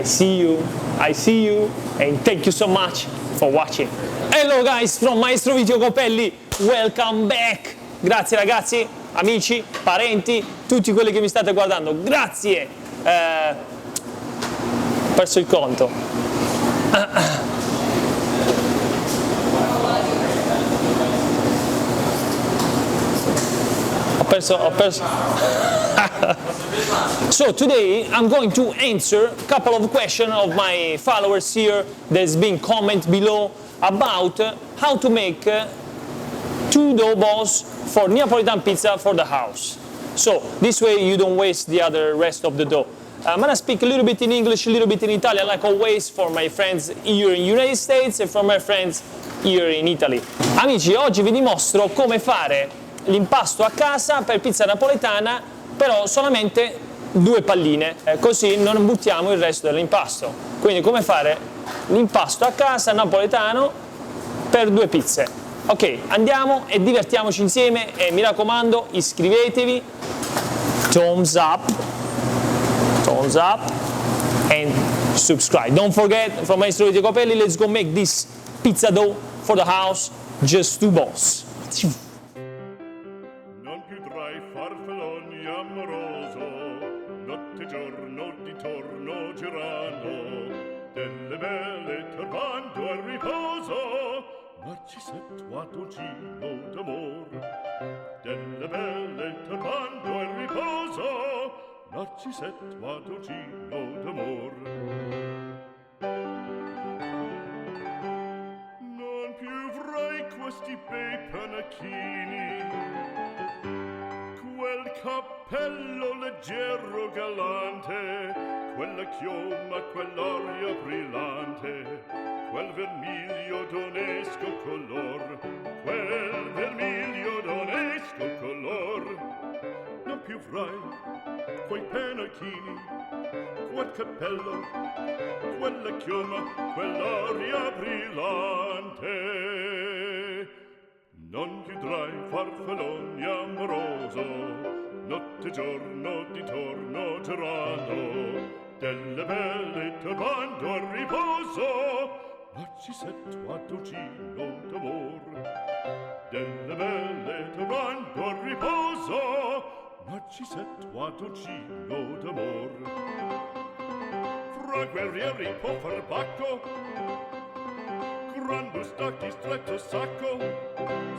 see you, and thank you so much for watching. Hello guys from Maestro Vito Iacopelli, welcome back. Grazie ragazzi, amici, parenti, tutti quelli che mi state guardando, grazie. Ho perso il conto. Ho perso. So today I'm going to answer a couple of questions of my followers here. There's been comment below about how to make 2 dough balls for Neapolitan pizza for the house. So this way you don't waste the rest of the dough. I'm gonna speak a little bit in English, a little bit in Italian, like always, for my friends here in the United States and for my friends here in Italy. Amici, oggi vi dimostro come fare l'impasto a casa per pizza napoletana, però solamente 2 palline, così non buttiamo il resto dell'impasto. Quindi come fare l'impasto a casa napoletano per 2 pizze. Ok, andiamo e divertiamoci insieme e mi raccomando iscrivetevi, thumbs up and subscribe. Don't forget, from Maestro Vito Iacopelli, let's go make this pizza dough for the house, just 2 balls. Non più tra i farfalloni amoroso, notte e giorno di torno girando, delle belle turbando al riposo, Narcisetto a dolcino d'amor. Delle belle turbando al riposo, Narcisetto a dolcino d'amor. Non più avrai questi bei panacchini, quel cappello leggero galante, quella chioma, quell'aria brillante, quel vermiglio d'onesco color, quel vermiglio d'onesco color. Non più avrai quei pennacchini, quel cappello, quella chioma, quell'aria brillante. Non più tra i farfalloni amoroso, notte e giorno di torno girando, delle belle turbando al riposo, Narcisetto a dolcino d'amor. Delle belle turbando al riposo, Narcisetto a dolcino d'amor. Fra guerrieri può far bacco, grande stacchi stretto sacco,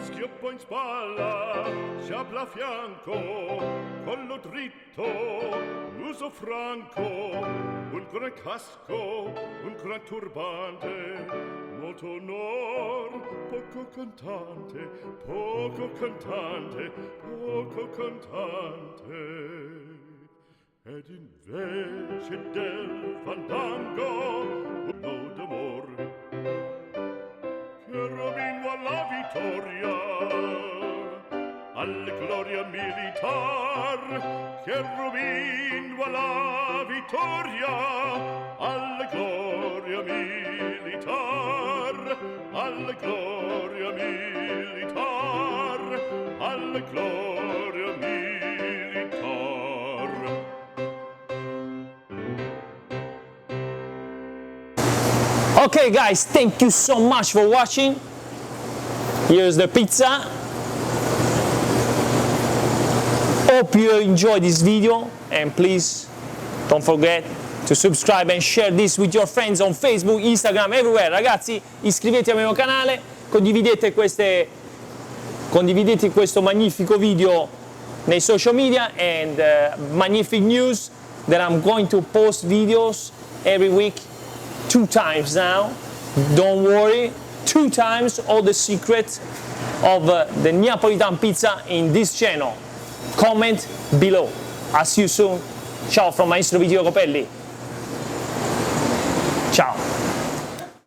schioppo in spalla, sciabla a fianco, collo dritto, muso franco, un gran casco, un gran turbante, molto onor, poco cantante, poco cantante, poco cantante. Ed invece del fandango, un no d'amor, che rovino alla vittoria, alla gloria militar, che rovino alla vittoria, alla gloria militar, alla gloria militar, alla gloria militar. Okay guys, thank you so much for watching. Here's the pizza. Hope you enjoyed this video and please don't forget to subscribe and share this with your friends on Facebook, Instagram, everywhere. Ragazzi, iscrivetevi al mio canale, condividete questo magnifico video nei social media and magnific news that I'm going to post videos every week. 2 times now, don't worry, 2 times all the secrets of the Neapolitan pizza in this channel. Comment below. I'll see you soon. Ciao from Maestro Vito Iacopelli.